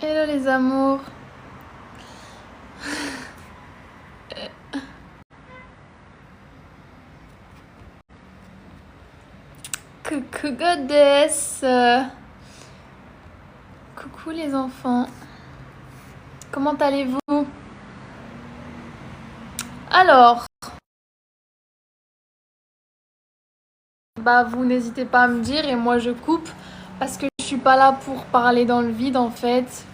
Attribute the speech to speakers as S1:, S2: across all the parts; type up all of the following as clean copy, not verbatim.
S1: Hello les amours. Coucou goddess. Coucou les enfants. Comment allez-vous? Alors, vous n'hésitez pas à me dire et moi je coupe parce que je suis pas là pour parler dans le vide en fait.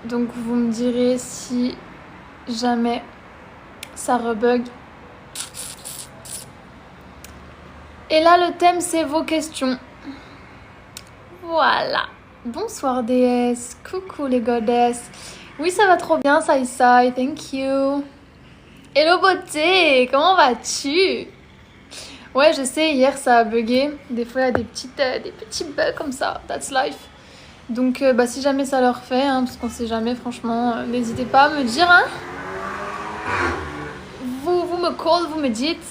S1: Donc vous me direz si jamais ça rebug. Et là le thème c'est vos questions. Voilà. Bonsoir déesse. Coucou les goddesses. Oui, ça va trop bien, Sai Sai. Thank you. Hello beauté, comment vas-tu? Ouais, je sais, hier ça a bugué. Des fois, il y a des petits bugs comme ça. That's life. Donc, si jamais ça leur fait, parce qu'on sait jamais, franchement, n'hésitez pas à me dire. Vous me call, vous me dites.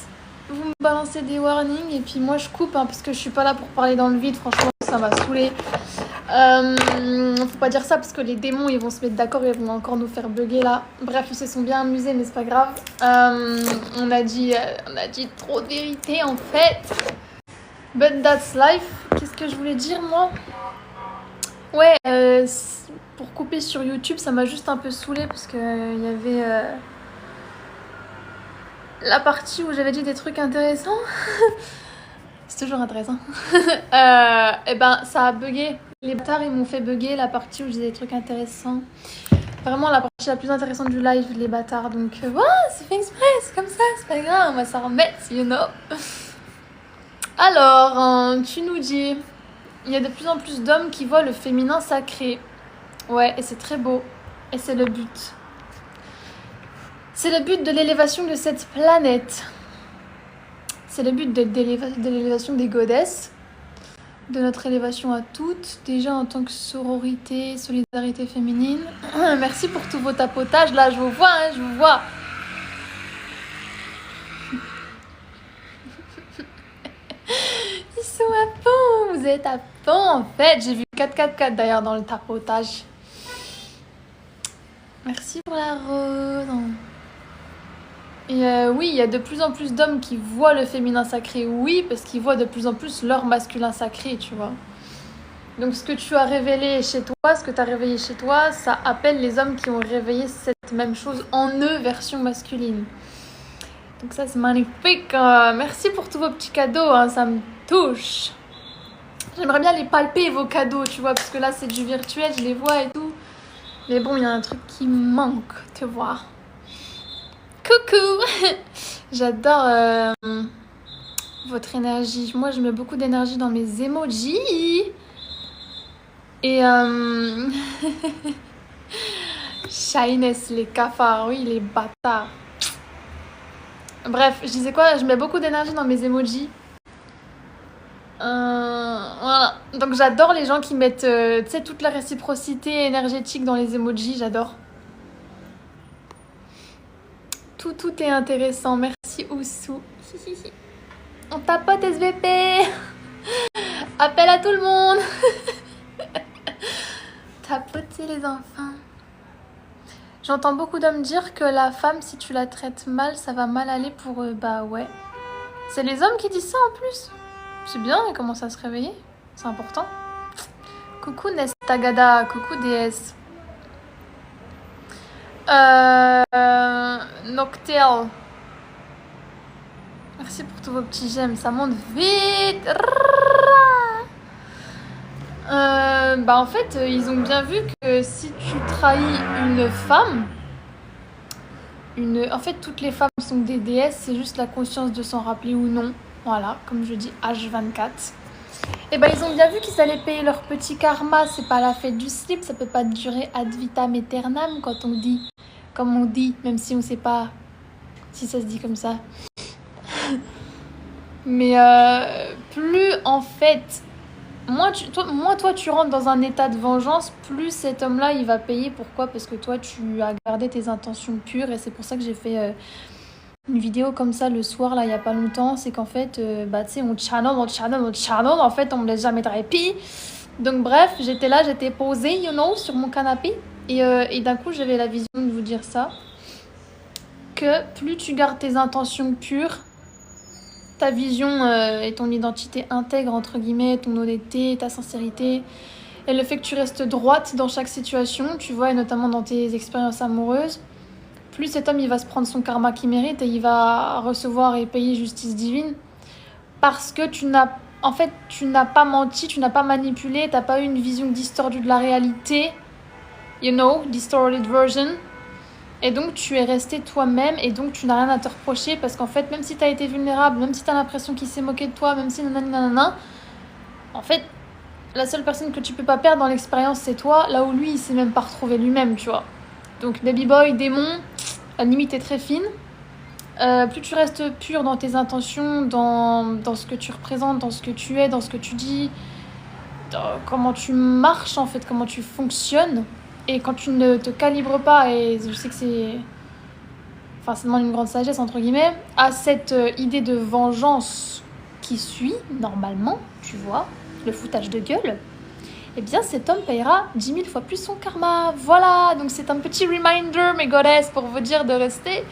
S1: Vous me balancez des warnings. Et puis moi, je coupe, parce que je suis pas là pour parler dans le vide. Franchement, ça m'a saoulé. Faut pas dire ça parce que les démons ils vont se mettre d'accord et ils vont encore nous faire bugger là. Bref, ils se sont bien amusés mais c'est pas grave. On a dit trop de vérité en fait. But that's life. Qu'est-ce que je voulais dire moi? Ouais, pour couper sur YouTube ça m'a juste un peu saoulé parce que il y avait la partie où j'avais dit des trucs intéressants. C'est toujours intéressant. Ça a bugué. Les bâtards, ils m'ont fait bugger la partie où je disais des trucs intéressants. Vraiment, la partie la plus intéressante du live, les bâtards. Donc, c'est fait exprès, c'est comme ça, c'est pas grave, on va s'en remettre, you know. Alors, tu nous dis, il y a de plus en plus d'hommes qui voient le féminin sacré. Ouais, et c'est très beau. Et c'est le but. C'est le but de l'élévation de cette planète. C'est le but de l'élévation des goddesses, de notre élévation à toutes, déjà en tant que sororité, solidarité féminine. Merci pour tous vos tapotages, là je vous vois, je vous vois. Ils sont à fond, vous êtes à fond en fait. J'ai vu 444 d'ailleurs dans le tapotage. Merci pour la rose. Et oui, il y a de plus en plus d'hommes qui voient le féminin sacré, oui, parce qu'ils voient de plus en plus leur masculin sacré, tu vois. Donc ce que tu as révélé chez toi, ce que tu as réveillé chez toi, ça appelle les hommes qui ont réveillé cette même chose en eux, version masculine. Donc ça c'est magnifique. Merci pour tous vos petits cadeaux, ça me touche. J'aimerais bien les palper vos cadeaux, tu vois, parce que là c'est du virtuel, je les vois et tout. Mais bon, il y a un truc qui manque, tu vois. Coucou. J'adore votre énergie. Moi, je mets beaucoup d'énergie dans mes emojis. Et Shyness, les cafards, oui, les bâtards. Bref, je disais quoi? Je mets beaucoup d'énergie dans mes emojis. Voilà. Donc j'adore les gens qui mettent toute la réciprocité énergétique dans les emojis, j'adore. Tout est intéressant. Merci Oussou. On tapote SVP. Appel à tout le monde. Tapoter les enfants. J'entends beaucoup d'hommes dire que la femme, si tu la traites mal, ça va mal aller pour eux. Bah ouais. C'est les hommes qui disent ça en plus. C'est bien, ils commencent à se réveiller. C'est important. Coucou Nestagada, coucou DS. Noctel. Merci pour tous vos petits j'aime, ça monte vite. En fait, ils ont bien vu que si tu trahis une femme, en fait, toutes les femmes sont des déesses, c'est juste la conscience de s'en rappeler ou non. Voilà, comme je dis, H24. Et ils ont bien vu qu'ils allaient payer leur petit karma. C'est pas la fête du slip, ça peut pas durer ad vitam aeternam quand on dit, comme on dit, même si on sait pas si ça se dit comme ça. Mais plus en fait, toi tu rentres dans un état de vengeance, plus cet homme-là il va payer. Pourquoi? Parce que toi tu as gardé tes intentions pures et c'est pour ça que j'ai fait une vidéo comme ça le soir là il y a pas longtemps. C'est qu'en fait, tu sais, on channel, en fait on me laisse jamais de répit. Donc bref, j'étais là, j'étais posée, sur mon canapé. Et d'un coup, j'avais la vision de vous dire ça. Que plus tu gardes tes intentions pures, ta vision et ton identité intègre, entre guillemets, ton honnêteté, ta sincérité, et le fait que tu restes droite dans chaque situation, tu vois, et notamment dans tes expériences amoureuses, plus cet homme, il va se prendre son karma qu'il mérite et il va recevoir et payer justice divine. Parce que tu n'as pas menti, tu n'as pas manipulé, tu n'as pas eu une vision distordue de la réalité, distorted version. Et donc tu es resté toi-même et donc tu n'as rien à te reprocher parce qu'en fait, même si tu as été vulnérable, même si tu as l'impression qu'il s'est moqué de toi, même si nanana, en fait, la seule personne que tu peux pas perdre dans l'expérience, c'est toi, là où lui, il s'est même pas retrouvé lui-même, tu vois. Donc baby boy, démon, la limite est très fine. Plus tu restes pur dans tes intentions, dans ce que tu représentes, dans ce que tu es, dans ce que tu dis, dans comment tu marches en fait, comment tu fonctionnes. Et quand tu ne te calibres pas, et je sais que ça demande une grande sagesse entre guillemets, à cette idée de vengeance qui suit, normalement, tu vois, le foutage de gueule, eh bien cet homme payera 10 000 fois plus son karma. Voilà, donc c'est un petit reminder, mes goddesses, pour vous dire de rester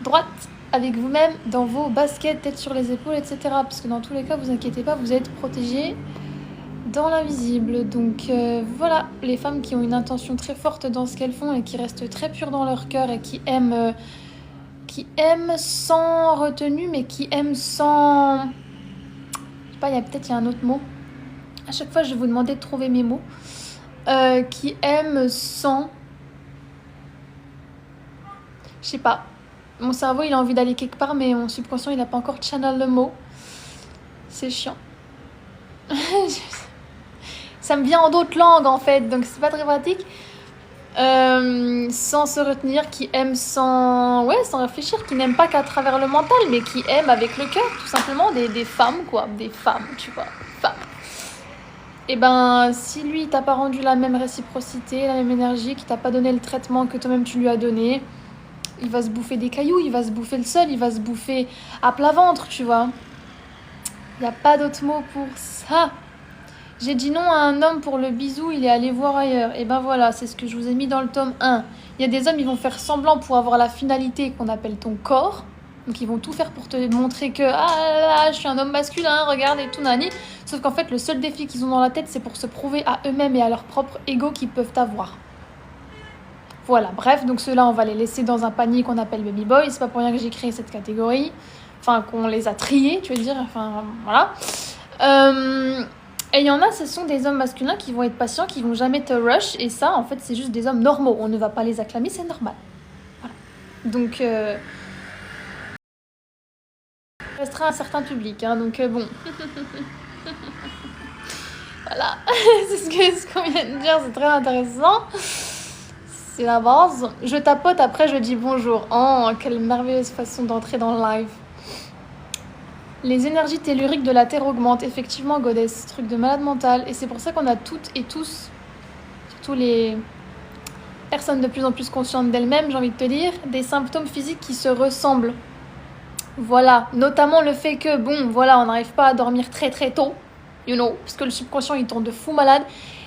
S1: droite avec vous-même dans vos baskets, tête sur les épaules, etc. Parce que dans tous les cas, vous inquiétez pas, vous êtes protégés dans l'invisible. Donc voilà, les femmes qui ont une intention très forte dans ce qu'elles font et qui restent très pures dans leur cœur et qui aiment sans retenue, mais qui aiment sans... Je sais pas, il y a un autre mot. À chaque fois, je vais vous demander de trouver mes mots. Qui aiment sans... Je sais pas. Mon cerveau, il a envie d'aller quelque part, mais mon subconscient, il n'a pas encore channel le mot. C'est chiant. Ça me vient en d'autres langues, en fait, donc c'est pas très pratique. Sans se retenir, qui aiment sans réfléchir, qui n'aiment pas qu'à travers le mental, mais qui aiment avec le cœur, tout simplement, des femmes, quoi. Des femmes, tu vois, femmes. Et ben, si lui, il t'a pas rendu la même réciprocité, la même énergie, qu'il t'a pas donné le traitement que toi-même tu lui as donné, il va se bouffer des cailloux, il va se bouffer le sol, il va se bouffer à plat ventre, tu vois. Il n'y a pas d'autre mot pour ça. J'ai dit non à un homme pour le bisou, il est allé voir ailleurs. Et ben voilà, c'est ce que je vous ai mis dans le tome 1. Il y a des hommes, ils vont faire semblant pour avoir la finalité qu'on appelle ton corps. Donc ils vont tout faire pour te montrer que je suis un homme masculin, regarde et tout nani. Sauf qu'en fait, le seul défi qu'ils ont dans la tête, c'est pour se prouver à eux-mêmes et à leur propre ego qu'ils peuvent avoir. Voilà, bref, donc ceux-là, on va les laisser dans un panier qu'on appelle baby boy. C'est pas pour rien que j'ai créé cette catégorie. Enfin, qu'on les a triés, tu veux dire. Enfin, voilà. Et il y en a, ce sont des hommes masculins qui vont être patients, qui vont jamais te rush. Et ça, en fait, c'est juste des hommes normaux. On ne va pas les acclamer, c'est normal. Voilà. Donc, restera un certain public. Hein, donc, bon. Voilà. C'est ce qu'on vient de dire. C'est très intéressant. C'est la base. Je tapote, après je dis bonjour. Oh, quelle merveilleuse façon d'entrer dans le live. Les énergies telluriques de la Terre augmentent. Effectivement, Goddess, truc de malade mental. Et c'est pour ça qu'on a toutes et tous, surtout les personnes de plus en plus conscientes d'elles-mêmes, j'ai envie de te dire, des symptômes physiques qui se ressemblent. Voilà, notamment le fait que, on n'arrive pas à dormir très très tôt, parce que le subconscient il tombe de fou malade.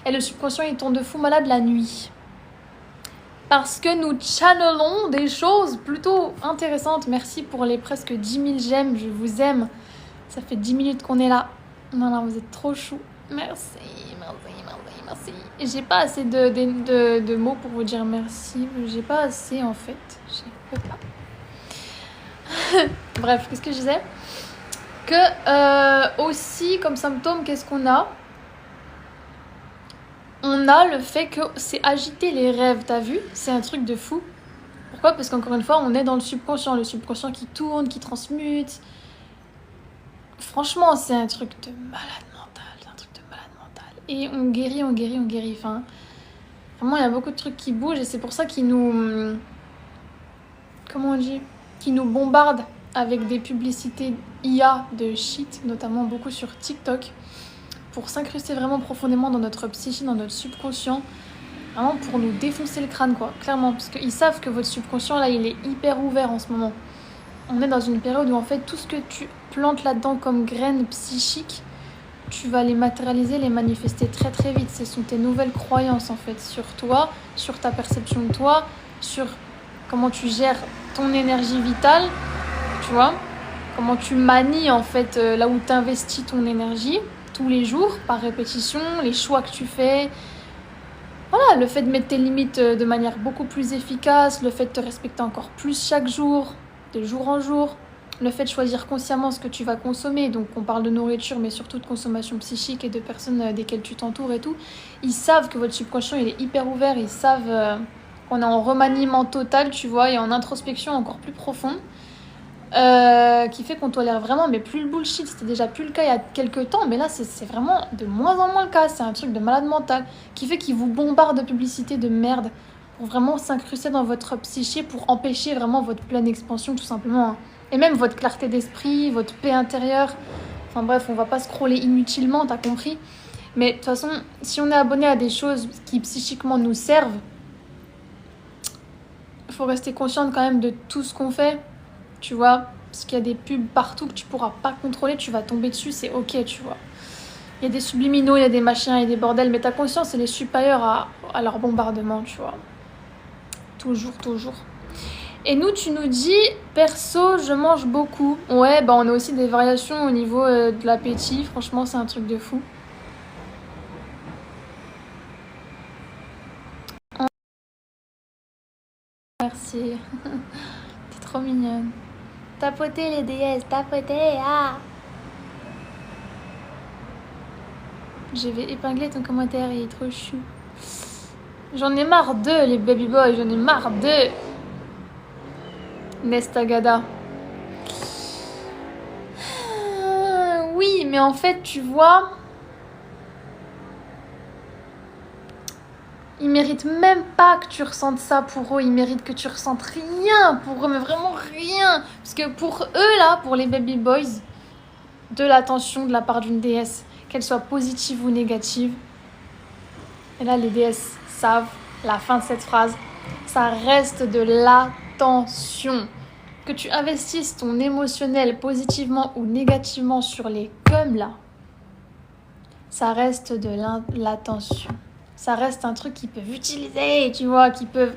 S1: Et le subconscient il tombe de fou malade la nuit. Parce que nous channelons des choses plutôt intéressantes. Merci pour les presque 10 000 j'aime, je vous aime. Ça fait 10 minutes qu'on est là. Non, vous êtes trop chou. Merci. Et j'ai pas assez de mots pour vous dire merci. J'ai pas assez en fait. Je peux pas. Bref, qu'est-ce que je disais ? Que aussi comme symptôme, qu'est-ce qu'on a ? On a le fait que c'est agiter les rêves, t'as vu ? C'est un truc de fou. Pourquoi ? Parce qu'encore une fois, on est dans le subconscient qui tourne, qui transmute. Franchement, c'est un truc de malade mental. Et on guérit. Enfin, vraiment, il y a beaucoup de trucs qui bougent et c'est pour ça qu'ils nous... Comment on dit ? Qui nous bombardent avec des publicités IA de shit, notamment beaucoup sur TikTok, pour s'incruster vraiment profondément dans notre psyché, dans notre subconscient, vraiment pour nous défoncer le crâne, quoi, clairement, parce qu'ils savent que votre subconscient, là, il est hyper ouvert en ce moment. On est dans une période où, en fait, tout ce que tu plantes là-dedans comme graines psychiques, tu vas les matérialiser, les manifester très très vite. Ce sont tes nouvelles croyances en fait sur toi, sur ta perception de toi, sur comment tu gères ton énergie vitale, tu vois, comment tu manies en fait là où tu investis ton énergie tous les jours par répétition, les choix que tu fais. Voilà, le fait de mettre tes limites de manière beaucoup plus efficace, le fait de te respecter encore plus chaque jour, de jour en jour, le fait de choisir consciemment ce que tu vas consommer, donc on parle de nourriture mais surtout de consommation psychique et de personnes desquelles tu t'entoures et tout, ils savent que votre subconscient il est hyper ouvert, ils savent qu'on est en remaniement total, tu vois, et en introspection encore plus profonde. Qui fait qu'on tolère vraiment, mais plus le bullshit, c'était déjà plus le cas il y a quelques temps, mais là c'est vraiment de moins en moins le cas, c'est un truc de malade mental, qui fait qu'ils vous bombardent de publicité de merde, pour vraiment s'incruster dans votre psyché, pour empêcher vraiment votre pleine expansion tout simplement, hein. Et même votre clarté d'esprit, votre paix intérieure, enfin bref, on va pas scroller inutilement, t'as compris. Mais de toute façon, si on est abonné à des choses qui psychiquement nous servent, il faut rester consciente quand même de tout ce qu'on fait. Tu vois, parce qu'il y a des pubs partout que tu pourras pas contrôler, tu vas tomber dessus, c'est ok, tu vois. Il y a des subliminaux, il y a des machins, il y a des bordels, mais ta conscience, elle est supérieure à leur bombardement, tu vois. Toujours, toujours. Et nous, tu nous dis, perso, je mange beaucoup. Ouais, bah on a aussi des variations au niveau de l'appétit, franchement, c'est un truc de fou. Merci. T'es trop mignonne. Tapotez les déesses, tapotez, ah. Je vais épingler ton commentaire, il est trop chou. J'en ai marre d'eux, les baby boys, j'en ai marre d'eux. Nestagada. Oui, mais en fait, tu vois, ils méritent même pas que tu ressentes ça pour eux. Ils méritent que tu ressentes rien pour eux, mais vraiment rien. Parce que pour eux, là, pour les baby boys, de l'attention de la part d'une déesse, qu'elle soit positive ou négative. Et là, les déesses savent la fin de cette phrase. Ça reste de l'attention. Que tu investisses ton émotionnel positivement ou négativement sur les comme là, ça reste de l'attention. Ça reste un truc qu'ils peuvent utiliser, tu vois, qu'ils peuvent...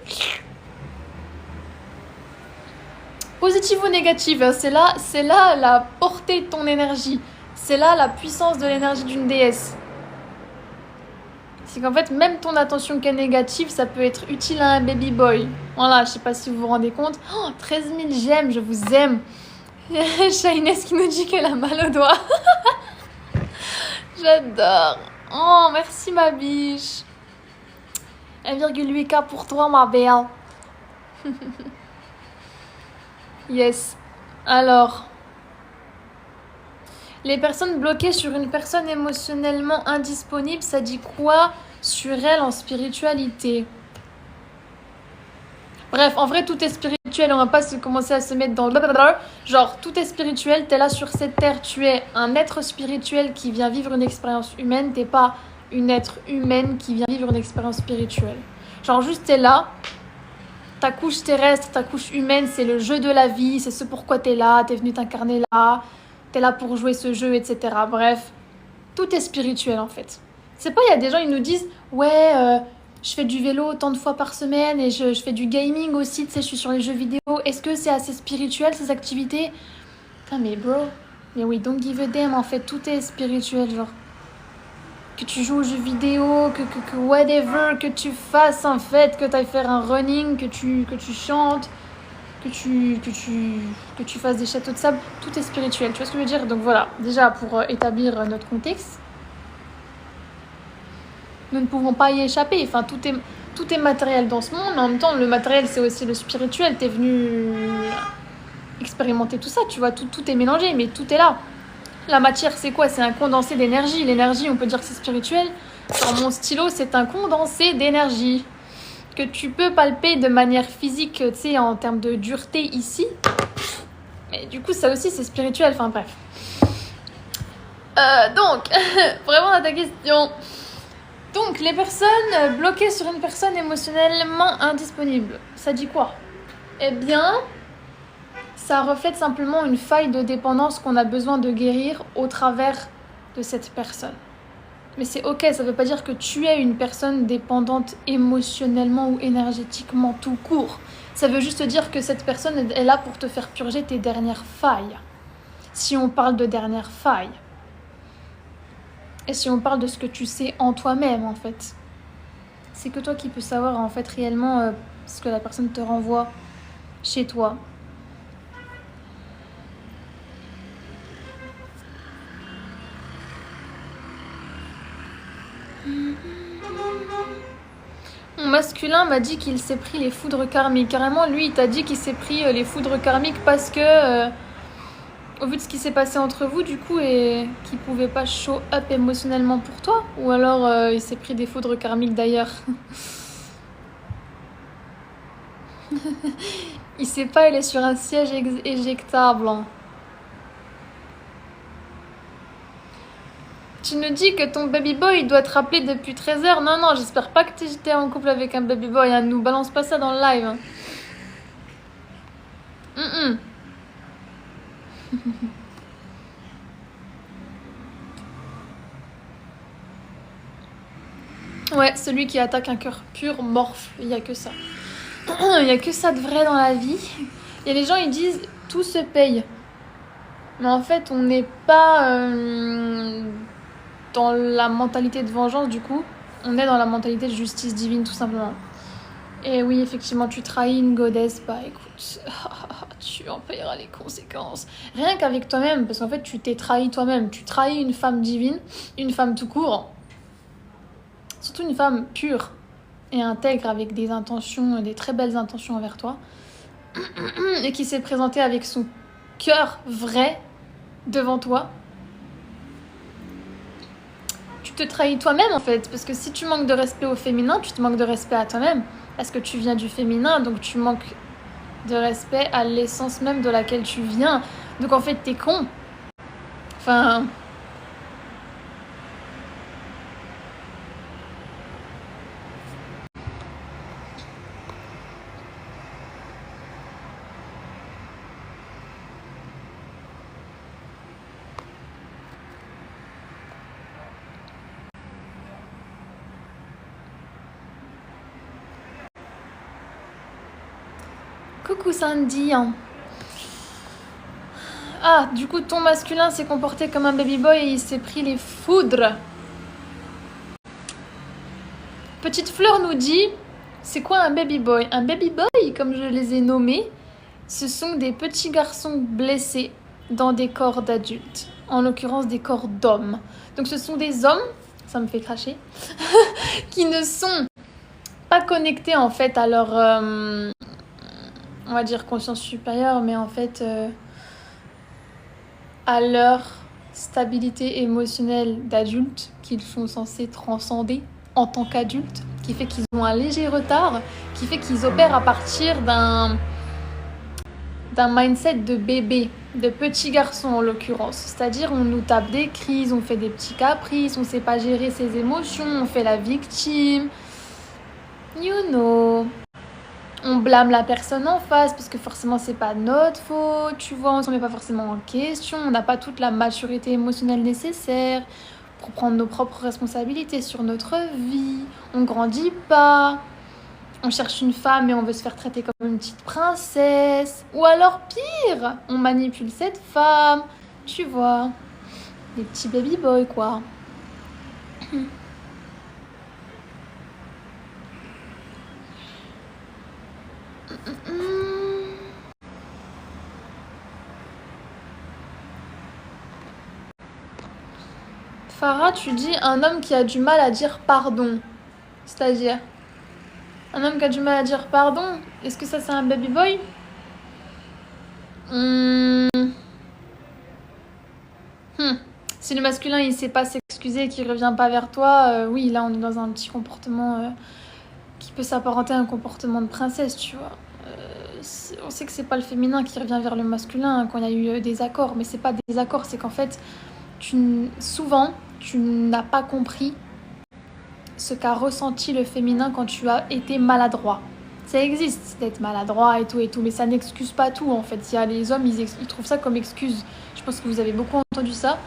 S1: Positive ou négative, hein, c'est là la portée de ton énergie. C'est là la puissance de l'énergie d'une déesse. C'est qu'en fait, même ton attention qui est négative, ça peut être utile à un baby boy. Voilà, je sais pas si vous vous rendez compte. Oh, 13 000 j'aime, je vous aime. Shainess qui nous dit qu'elle a mal au doigt. J'adore. Oh, merci ma biche. 1,8K pour toi, ma belle. Yes. Alors, les personnes bloquées sur une personne émotionnellement indisponible, ça dit quoi sur elle en spiritualité? Bref, en vrai, tout est spirituel. On va pas commencer à se mettre dans le... Genre, tout est spirituel. T'es là sur cette terre. Tu es un être spirituel qui vient vivre une expérience humaine. T'es pas une être humaine qui vient vivre une expérience spirituelle. Genre, juste t'es là. Ta couche terrestre, ta couche humaine, c'est le jeu de la vie. C'est ce pourquoi t'es là. T'es venu t'incarner là. T'es là pour jouer ce jeu, etc. Bref, tout est spirituel en fait. C'est pas, il y a des gens, ils nous disent ouais, je fais du vélo tant de fois par semaine et je fais du gaming aussi, tu sais, je suis sur les jeux vidéo. Est-ce que c'est assez spirituel ces activités? Putain, mais bro, mais oui, don't give a damn en fait, tout est spirituel, genre. Que tu joues aux jeux vidéo, que whatever, que tu fasses en fait, que tu ailles faire un running, que tu chantes, que tu fasses des châteaux de sable, tout est spirituel, tu vois ce que je veux dire? Donc voilà, déjà pour établir notre contexte, nous ne pouvons pas y échapper, enfin tout est matériel dans ce monde, mais en même temps le matériel c'est aussi le spirituel, t'es venu expérimenter tout ça, tu vois, tout est mélangé, mais tout est là. La matière c'est quoi? C'est un condensé d'énergie, l'énergie on peut dire que c'est spirituel, sur mon stylo c'est un condensé d'énergie que tu peux palper de manière physique, tu sais, en termes de dureté ici. Mais du coup, ça aussi, c'est spirituel. Enfin, bref. Donc, vraiment à ta question. Donc, les personnes bloquées sur une personne émotionnellement indisponible, ça dit quoi? Eh bien, ça reflète simplement une faille de dépendance qu'on a besoin de guérir au travers de cette personne. Mais c'est ok, ça veut pas dire que tu es une personne dépendante émotionnellement ou énergétiquement tout court. Ça veut juste dire que cette personne est là pour te faire purger tes dernières failles. Si on parle de dernières failles. Et si on parle de ce que tu sais en toi-même, en fait. C'est que toi qui peux savoir, en fait, réellement ce que la personne te renvoie chez toi. Mon masculin m'a dit qu'il s'est pris les foudres karmiques. Carrément, lui, il t'a dit qu'il s'est pris les foudres karmiques parce que, au vu de ce qui s'est passé entre vous, du coup, et qu'il pouvait pas show up émotionnellement pour toi. Ou alors, il s'est pris des foudres karmiques d'ailleurs. Il sait pas, il est sur un siège éjectable. Tu nous dis que ton baby boy doit te rappeler depuis 13 heures. Non, non, j'espère pas que t'étais en couple avec un baby boy. Hein. Nous balance pas ça dans le live. Hein. Ouais, celui qui attaque un cœur pur morphe. Il y a que ça. Il y a que ça de vrai dans la vie. Et les gens, ils disent tout se paye. Mais en fait, on n'est pas dans la mentalité de vengeance, du coup. On est dans la mentalité de justice divine, tout simplement. Et oui, effectivement, tu trahis une goddess, bah écoute, tu en payeras les conséquences. Rien qu'avec toi-même, parce qu'en fait, tu t'es trahi toi-même. Tu trahis une femme divine, une femme tout court. Surtout une femme pure et intègre avec des intentions, des très belles intentions envers toi. Et qui s'est présentée avec son cœur vrai devant toi. Tu te trahis toi-même en fait, parce que si tu manques de respect au féminin, tu te manques de respect à toi-même, parce que tu viens du féminin, donc tu manques de respect à l'essence même de laquelle tu viens. Donc en fait, t'es con. Enfin... Coucou Sandy. Ah, du coup, ton masculin s'est comporté comme un baby boy et il s'est pris les foudres. Petite Fleur nous dit, c'est quoi un baby boy? Un baby boy, comme je les ai nommés, ce sont des petits garçons blessés dans des corps d'adultes. En l'occurrence, des corps d'hommes. Donc ce sont des hommes, ça me fait cracher, qui ne sont pas connectés en fait à leur... on va dire conscience supérieure, mais en fait à leur stabilité émotionnelle d'adulte qu'ils sont censés transcender en tant qu'adultes, qui fait qu'ils ont un léger retard, qui fait qu'ils opèrent à partir d'un mindset de bébé, de petit garçon en l'occurrence. C'est-à-dire on nous tape des crises, on fait des petits caprices, on sait pas gérer ses émotions, on fait la victime, you know. On blâme la personne en face parce que forcément c'est pas notre faute, tu vois, on se met pas forcément en question, on n'a pas toute la maturité émotionnelle nécessaire pour prendre nos propres responsabilités sur notre vie, on grandit pas, on cherche une femme et on veut se faire traiter comme une petite princesse, ou alors pire, on manipule cette femme, tu vois, les petits baby boys quoi. Farah, tu dis un homme qui a du mal à dire pardon. C'est-à-dire un homme qui a du mal à dire pardon, est-ce que ça c'est un baby boy? Si le masculin il sait pas s'excuser et qu'il revient pas vers toi, oui là on est dans un petit comportement qui peut s'apparenter à un comportement de princesse, tu vois. On sait que c'est pas le féminin qui revient vers le masculin quand il y a eu des accords, mais c'est pas des accords, c'est qu'en fait souvent tu n'as pas compris ce qu'a ressenti le féminin quand tu as été maladroit. Ça existe d'être maladroit et tout, mais ça n'excuse pas tout en fait. Il y a les hommes, ils trouvent ça comme excuse. Je pense que vous avez beaucoup entendu ça.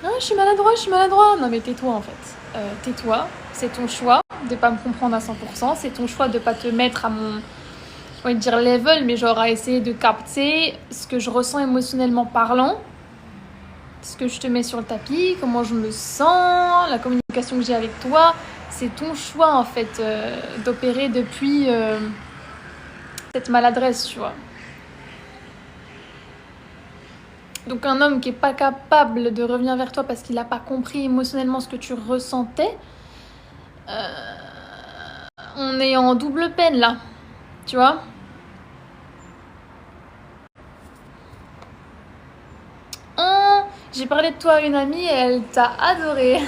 S1: Ah, je suis maladroit, je suis maladroit. Non mais tais-toi en fait. Tais-toi, c'est ton choix de pas me comprendre à 100%, c'est ton choix de pas te mettre à mon, j'ai envie de dire level, mais genre à essayer de capter ce que je ressens émotionnellement parlant, ce que je te mets sur le tapis, comment je me sens, la communication que j'ai avec toi. C'est ton choix en fait d'opérer depuis cette maladresse, tu vois. Donc un homme qui est pas capable de revenir vers toi parce qu'il n'a pas compris émotionnellement ce que tu ressentais, on est en double peine là, tu vois. J'ai parlé de toi à une amie et elle t'a adoré.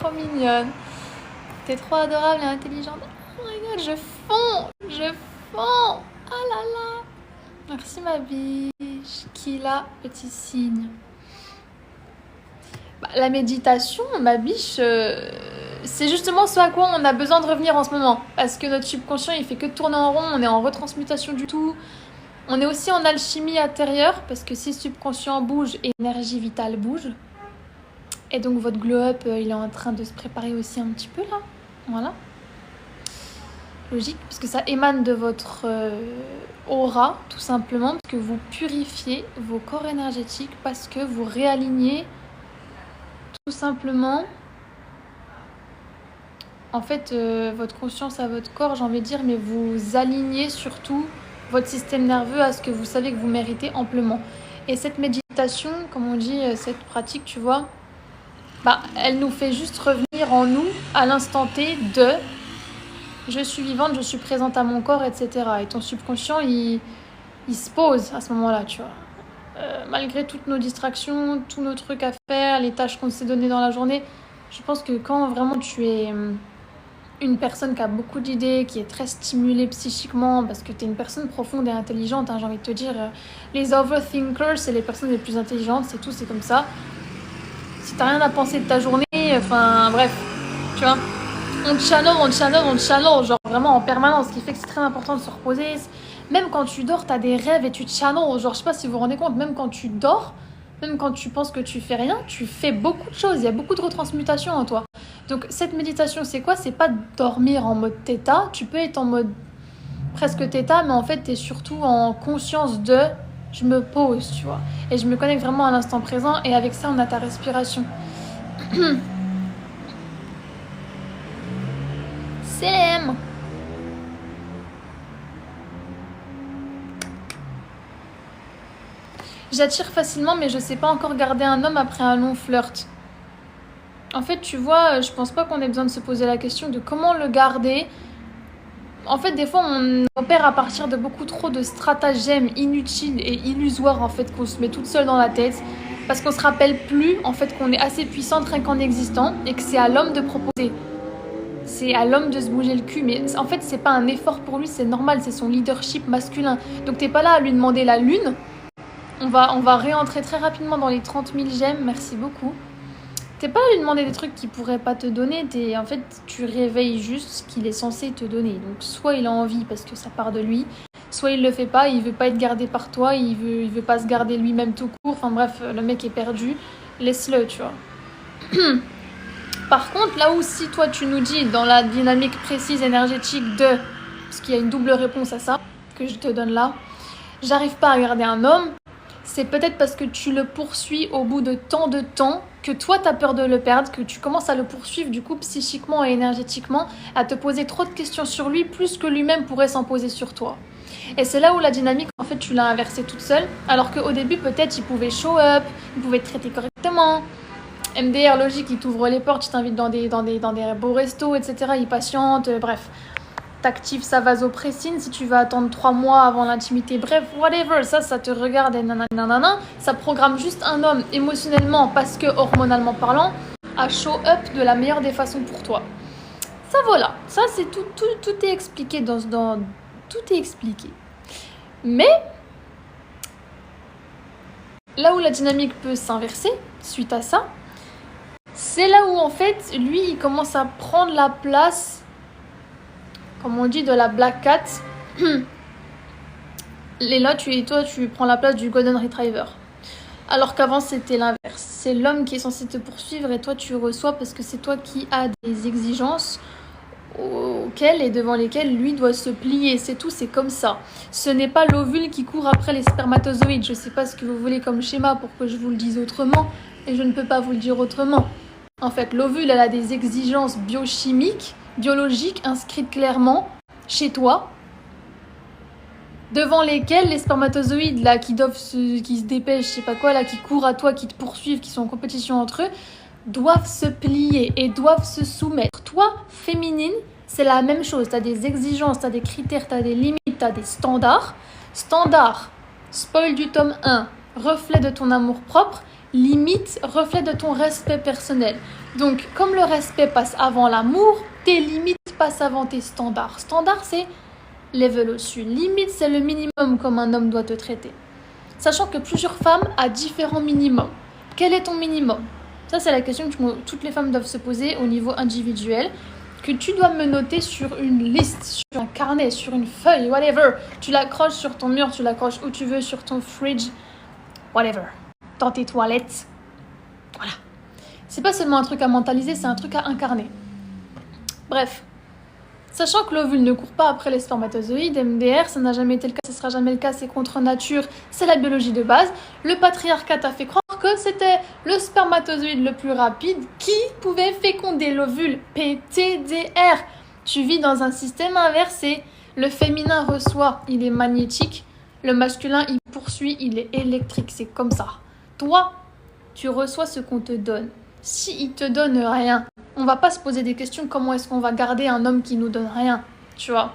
S1: Trop mignonne. T'es trop adorable et intelligente. Oh my god, je fonds. Ah là là. Merci ma biche. Kila, petit signe. Bah, la méditation, ma biche, c'est justement ce à quoi on a besoin de revenir en ce moment. Parce que notre subconscient, il fait que tourner en rond, on est en retransmutation du tout. On est aussi en alchimie intérieure, parce que si le subconscient bouge, l'énergie vitale bouge. Et donc votre glow-up, il est en train de se préparer aussi un petit peu là. Voilà. Logique, parce que ça émane de votre aura, tout simplement, parce que vous purifiez vos corps énergétiques, parce que vous réalignez tout simplement en fait votre conscience à votre corps, j'ai envie de dire, mais vous alignez surtout votre système nerveux à ce que vous savez que vous méritez amplement. Et cette méditation, comme on dit, cette pratique, tu vois, bah, elle nous fait juste revenir en nous à l'instant T de je suis vivante, je suis présente à mon corps, etc. Et ton subconscient, il se pose à ce moment-là, tu vois. Malgré toutes nos distractions, tous nos trucs à faire, les tâches qu'on s'est données dans la journée, je pense que quand vraiment tu es une personne qui a beaucoup d'idées, qui est très stimulée psychiquement, parce que tu es une personne profonde et intelligente, hein, j'ai envie de te dire, les overthinkers, c'est les personnes les plus intelligentes, c'est tout, c'est comme ça. Si t'as rien à penser de ta journée, enfin bref, tu vois, on channel, genre vraiment en permanence, ce qui fait que c'est très important de se reposer. Même quand tu dors, t'as des rêves et tu channel, genre je sais pas si vous vous rendez compte, même quand tu dors, même quand tu penses que tu fais rien, tu fais beaucoup de choses, il y a beaucoup de retransmutation en toi. Donc cette méditation, c'est quoi? C'est pas dormir en mode theta, tu peux être en mode presque theta, mais en fait t'es surtout en conscience de je me pose, tu vois, et je me connecte vraiment à l'instant présent, et avec ça on a ta respiration. Salam. J'attire facilement, mais je sais pas encore garder un homme après un long flirt. En fait, tu vois, je pense pas qu'on ait besoin de se poser la question de comment le garder. En fait, des fois, on opère à partir de beaucoup trop de stratagèmes inutiles et illusoires, en fait, qu'on se met toute seule dans la tête. Parce qu'on se rappelle plus, en fait, qu'on est assez puissante rien qu'en existant et que c'est à l'homme de proposer. C'est à l'homme de se bouger le cul, mais en fait, c'est pas un effort pour lui, c'est normal, c'est son leadership masculin. Donc, t'es pas là à lui demander la lune. On va réentrer très rapidement dans les 30 000 j'aime, merci beaucoup. T'es pas à lui demander des trucs qu'il pourrait pas te donner, en fait, tu réveilles juste ce qu'il est censé te donner. Donc, soit il a envie parce que ça part de lui, soit il le fait pas, il veut pas être gardé par toi, il veut pas se garder lui-même tout court. Enfin bref, le mec est perdu, laisse-le, tu vois. Par contre, là où si toi tu nous dis dans la dynamique précise énergétique de, parce qu'il y a une double réponse à ça que je te donne là, j'arrive pas à garder un homme, c'est peut-être parce que tu le poursuis au bout de tant de temps que toi t'as peur de le perdre, que tu commences à le poursuivre du coup psychiquement et énergétiquement, à te poser trop de questions sur lui plus que lui-même pourrait s'en poser sur toi. Et c'est là où la dynamique, en fait, tu l'as inversée toute seule, alors qu'au début peut-être il pouvait show up, il pouvait te traiter correctement. MDR logique, il t'ouvre les portes, il t'invite dans des beaux restos, etc. Il patiente, bref. T'actives sa vasopressine si tu vas attendre 3 mois avant l'intimité. Bref, whatever, ça te regarde et nanana. Ça programme juste un homme émotionnellement, parce que hormonalement parlant, à show up de la meilleure des façons pour toi. Ça voilà, ça c'est tout est expliqué tout est expliqué. Mais là où la dynamique peut s'inverser suite à ça, c'est là où en fait lui il commence à prendre la place, comme on dit, de la black cat. Et là tu prends la place du golden retriever, alors qu'avant c'était l'inverse. c'est l'homme qui est censé te poursuivre et toi tu reçois parce que c'est toi qui as des exigences auxquelles et devant lesquelles lui doit se plier. C'est tout, c'est comme ça. Ce n'est pas l'ovule qui court après les spermatozoïdes. Je sais pas ce que vous voulez comme schéma pour que je vous le dise autrement et je ne peux pas vous le dire autrement. En fait, l'ovule, elle a des exigences biochimiques, biologiques inscrites clairement chez toi, devant lesquelles les spermatozoïdes là qui se dépêchent, je sais pas quoi là, qui courent à toi, qui te poursuivent, qui sont en compétition entre eux, doivent se plier et doivent se soumettre. Toi, féminine, c'est la même chose. Tu as des exigences, tu as des critères, tu as des limites, tu as des standards. Standard, spoil du tome 1, reflet de ton amour-propre. Limite, reflet de ton respect personnel. Donc, comme le respect passe avant l'amour, tes limites passent avant tes standards. Standard, c'est level au-dessus. Limite, c'est le minimum comme un homme doit te traiter. Sachant que plusieurs femmes ont différents minimums. Quel est ton minimum ? Ça, c'est la question que toutes les femmes doivent se poser au niveau individuel, que tu dois me noter sur une liste, sur un carnet, sur une feuille, whatever. Tu l'accroches sur ton mur, tu l'accroches où tu veux, sur ton fridge, whatever. Dans tes toilettes. Voilà. C'est pas seulement un truc à mentaliser, c'est un truc à incarner. Bref. Sachant que l'ovule ne court pas après les spermatozoïdes, MDR, ça n'a jamais été le cas, ça sera jamais le cas, c'est contre nature, c'est la biologie de base. Le patriarcat t'a fait croire que c'était le spermatozoïde le plus rapide qui pouvait féconder l'ovule. PTDR. Tu vis dans un système inversé. Le féminin reçoit, il est magnétique. Le masculin, il poursuit, il est électrique. C'est comme ça. Toi, tu reçois ce qu'on te donne. S'il te donne rien, on va pas se poser des questions comment est-ce qu'on va garder un homme qui nous donne rien, tu vois.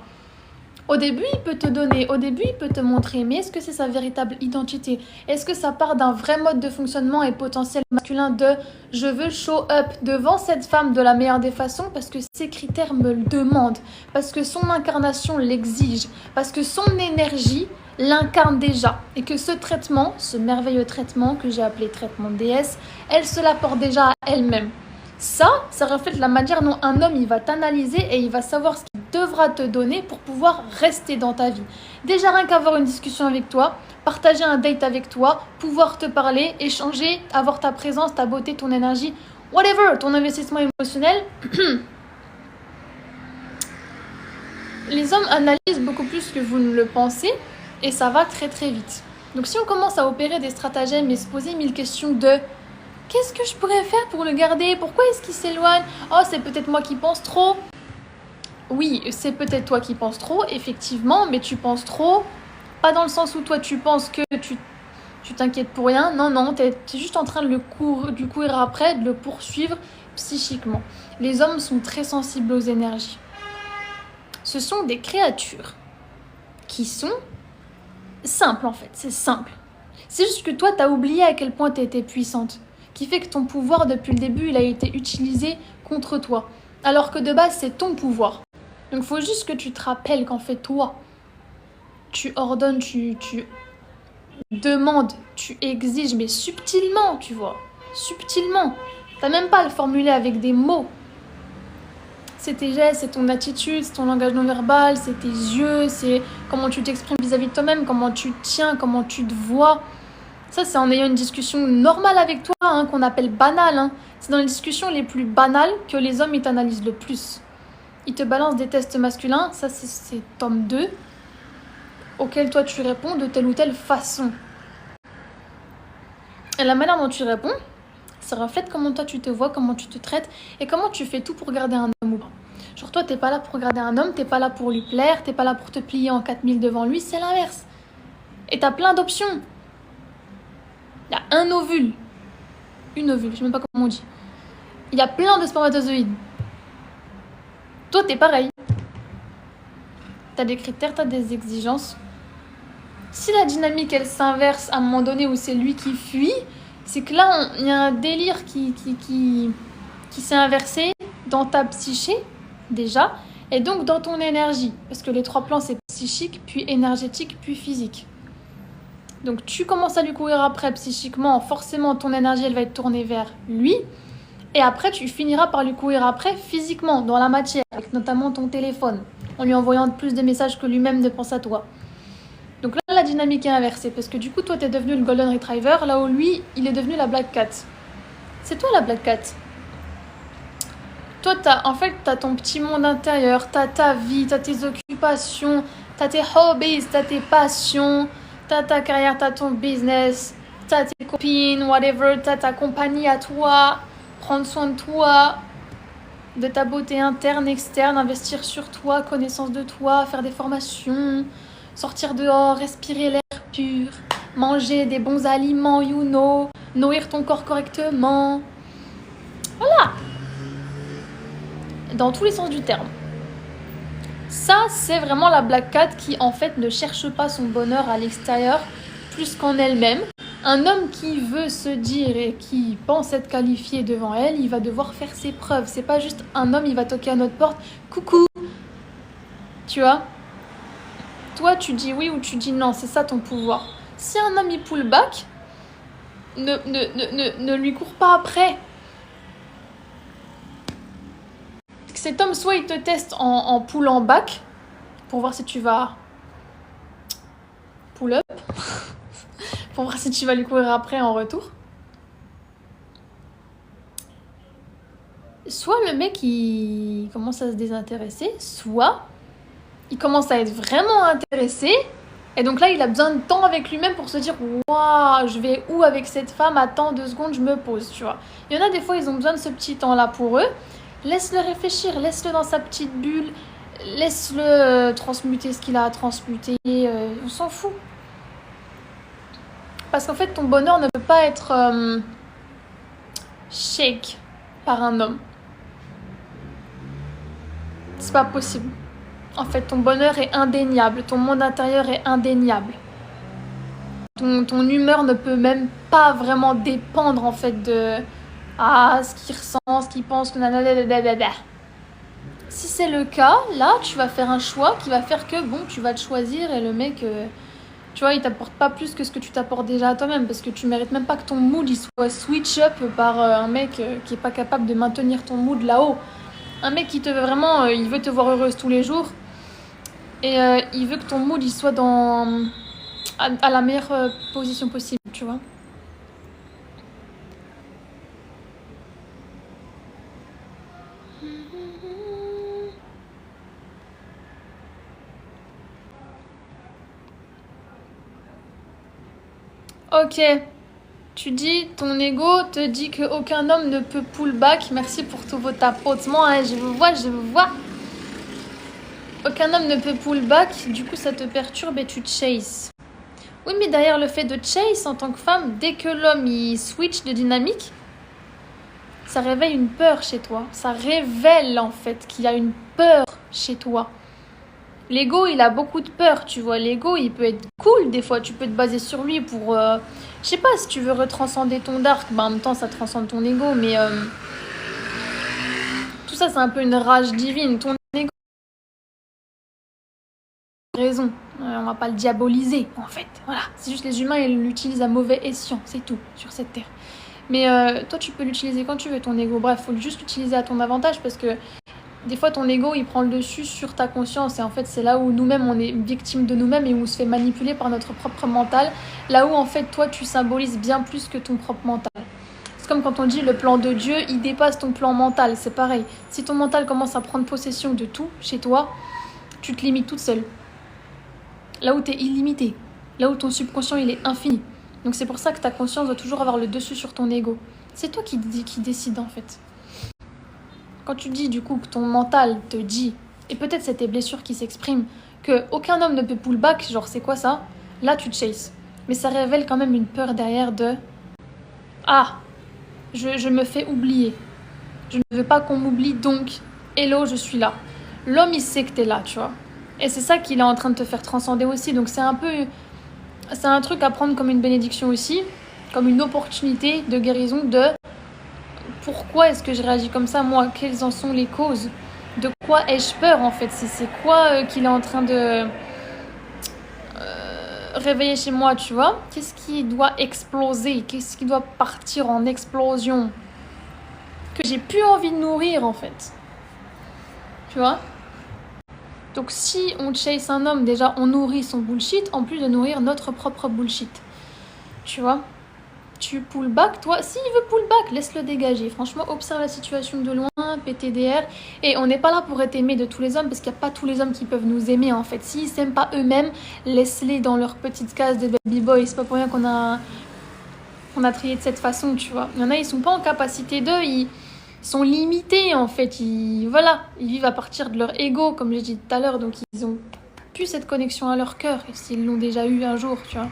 S1: Au début, il peut te donner, au début, il peut te montrer, mais est-ce que c'est sa véritable identité ? Est-ce que ça part d'un vrai mode de fonctionnement et potentiel masculin de « je veux show up devant cette femme de la meilleure des façons parce que ses critères me le demandent, parce que son incarnation l'exige, parce que son énergie l'incarne déjà et que ce traitement, ce merveilleux traitement que j'ai appelé traitement déesse, elle se l'apporte déjà à elle-même. » Ça reflète la manière dont un homme il va t'analyser et il va savoir ce qu'il devra te donner pour pouvoir rester dans ta vie. Déjà rien qu'avoir une discussion avec toi, partager un date avec toi, pouvoir te parler, échanger, avoir ta présence, ta beauté, ton énergie, whatever, ton investissement émotionnel. Les hommes analysent beaucoup plus que vous ne le pensez et ça va très très vite. Donc si on commence à opérer des stratagèmes et se poser 1000 questions de qu'est-ce que je pourrais faire pour le garder ? Pourquoi est-ce qu'il s'éloigne ? Oh, c'est peut-être moi qui pense trop. Oui, c'est peut-être toi qui penses trop, effectivement, mais tu penses trop. Pas dans le sens où toi tu penses que tu t'inquiètes pour rien. Non, t'es juste en train de courir après, de le poursuivre psychiquement. Les hommes sont très sensibles aux énergies. Ce sont des créatures qui sont simples en fait, c'est simple. C'est juste que toi, t'as oublié à quel point t'étais puissante. Qui fait que ton pouvoir, depuis le début, il a été utilisé contre toi. Alors que de base, c'est ton pouvoir. Donc, il faut juste que tu te rappelles qu'en fait, toi, tu ordonnes, tu demandes, tu exiges, mais subtilement, tu vois. Subtilement. T'as même pas à le formuler avec des mots. C'est tes gestes, c'est ton attitude, c'est ton langage non verbal, c'est tes yeux, c'est comment tu t'exprimes vis-à-vis de toi-même, comment tu te tiens, comment tu te vois. Ça, c'est en ayant une discussion normale avec toi, qu'on appelle banale. C'est dans les discussions les plus banales que les hommes ils t'analysent le plus. Ils te balancent des tests masculins, ça c'est tome 2, auquel toi tu réponds de telle ou telle façon. Et la manière dont tu réponds, ça reflète comment toi tu te vois, comment tu te traites et comment tu fais tout pour garder un homme ou pas. Genre toi, t'es pas là pour garder un homme, t'es pas là pour lui plaire, t'es pas là pour te plier en 4000 devant lui, c'est l'inverse. Et t'as plein d'options. Il y a un ovule. Une ovule, je sais même pas comment on dit. Il y a plein de spermatozoïdes. Toi, t'es pareil. T'as des critères, t'as des exigences. Si la dynamique, elle s'inverse à un moment donné où c'est lui qui fuit, c'est que là, il y a un délire qui s'est inversé dans ta psyché, déjà, et donc dans ton énergie. Parce que les 3 plans, c'est psychique, puis énergétique, puis physique. Donc tu commences à lui courir après psychiquement, forcément ton énergie elle va être tournée vers lui et après tu finiras par lui courir après physiquement, dans la matière, avec notamment ton téléphone, en lui envoyant plus de messages que lui-même ne pense à toi. Donc là la dynamique est inversée parce que du coup toi t'es devenu le Golden Retriever là où lui il est devenu la Black Cat. C'est toi la Black Cat. Toi, t'as ton petit monde intérieur, t'as ta vie, t'as tes occupations, t'as tes hobbies, t'as tes passions, t'as ta carrière, t'as ton business, t'as tes copines, whatever, t'as ta compagnie à toi, prendre soin de toi, de ta beauté interne, externe, investir sur toi, connaissance de toi, faire des formations, sortir dehors, respirer l'air pur, manger des bons aliments, you know, nourrir ton corps correctement. Voilà! Dans tous les sens du terme. Ça, c'est vraiment la Black Cat qui, en fait, ne cherche pas son bonheur à l'extérieur plus qu'en elle-même. Un homme qui veut se dire et qui pense être qualifié devant elle, il va devoir faire ses preuves. C'est pas juste un homme, il va toquer à notre porte. Coucou! Tu vois? Toi, tu dis oui ou tu dis non, c'est ça ton pouvoir. Si un homme, il pull back, ne lui cours pas après. Cet homme, soit il te teste en pull back, pour voir si tu vas pull up, pour voir si tu vas lui courir après en retour. Soit le mec, il commence à se désintéresser, soit il commence à être vraiment intéressé, et donc là, il a besoin de temps avec lui-même pour se dire « Waouh, je vais où avec cette femme? Attends 2 secondes, je me pose, tu vois. » Il y en a des fois, ils ont besoin de ce petit temps-là pour eux. Laisse-le réfléchir, laisse-le dans sa petite bulle, laisse-le transmuter ce qu'il a à transmuter, on s'en fout. Parce qu'en fait, ton bonheur ne peut pas être shake par un homme. C'est pas possible. En fait, ton bonheur est indéniable, ton monde intérieur est indéniable. Ton humeur ne peut même pas vraiment dépendre en fait de ce qu'il ressent, ce qu'il pense, Si c'est le cas, là, tu vas faire un choix qui va faire que, bon, tu vas te choisir et le mec, tu vois, il t'apporte pas plus que ce que tu t'apportes déjà à toi-même parce que tu mérites même pas que ton mood il soit switch up par un mec qui est pas capable de maintenir ton mood là-haut. Un mec qui te veut vraiment, il veut te voir heureuse tous les jours et il veut que ton mood il soit à la meilleure position possible, tu vois. Ok, tu dis, ton ego te dit qu'aucun homme ne peut pull back. Merci pour tous vos tapotements, hein. Je vous vois. Aucun homme ne peut pull back, du coup ça te perturbe et tu chases. Oui, mais derrière le fait de chase en tant que femme, dès que l'homme il switch de dynamique, ça réveille une peur chez toi. Ça révèle en fait qu'il y a une peur chez toi. L'ego, il a beaucoup de peur, tu vois. L'ego, il peut être cool des fois. Tu peux te baser sur lui pour... je sais pas, si tu veux retranscender ton dark, bah, en même temps, ça transcende ton ego. Mais tout ça, c'est un peu une rage divine. Ton ego a raison. On va pas le diaboliser, en fait. Voilà. C'est juste les humains, ils l'utilisent à mauvais escient. C'est tout, sur cette terre. Mais toi, tu peux l'utiliser quand tu veux, ton ego. Bref, faut juste l'utiliser à ton avantage parce que... Des fois, ton ego, il prend le dessus sur ta conscience. Et en fait, c'est là où nous-mêmes, on est victime de nous-mêmes et où on se fait manipuler par notre propre mental. Là où, en fait, toi, tu symbolises bien plus que ton propre mental. C'est comme quand on dit le plan de Dieu, il dépasse ton plan mental. C'est pareil. Si ton mental commence à prendre possession de tout chez toi, tu te limites toute seule. Là où tu es illimité. Là où ton subconscient, il est infini. Donc, c'est pour ça que ta conscience doit toujours avoir le dessus sur ton ego. C'est toi qui décide, en fait. Quand tu dis du coup que ton mental te dit, et peut-être c'est tes blessures qui s'expriment, qu'aucun homme ne peut pull back, genre c'est quoi ça? Là tu te chases. Mais ça révèle quand même une peur derrière de « Ah, je me fais oublier. Je ne veux pas qu'on m'oublie, donc hello, je suis là. » L'homme il sait que t'es là, tu vois. Et c'est ça qu'il est en train de te faire transcender aussi. Donc c'est un truc à prendre comme une bénédiction aussi, comme une opportunité de guérison de... Pourquoi est-ce que je réagis comme ça, moi? Quelles en sont les causes? De quoi ai-je peur, en fait? C'est quoi qu'il est en train de réveiller chez moi, tu vois? Qu'est-ce qui doit exploser? Qu'est-ce qui doit partir en explosion? Que j'ai plus envie de nourrir, en fait. Tu vois? Donc, si on chase un homme, déjà, on nourrit son bullshit, en plus de nourrir notre propre bullshit. Tu vois? tu pull back, toi, s'il veut pull back, laisse-le dégager. Franchement, observe la situation de loin, PTDR. Et on n'est pas là pour être aimé de tous les hommes, parce qu'il n'y a pas tous les hommes qui peuvent nous aimer, en fait. S'ils s'aiment pas eux-mêmes, laisse-les dans leur petite case de baby boy. C'est pas pour rien qu'on a trié de cette façon, tu vois. Il y en a, ils sont pas en capacité d'eux, ils sont limités, en fait. Ils vivent à partir de leur ego, comme j'ai dit tout à l'heure, donc ils ont plus cette connexion à leur cœur, s'ils l'ont déjà eu un jour, tu vois.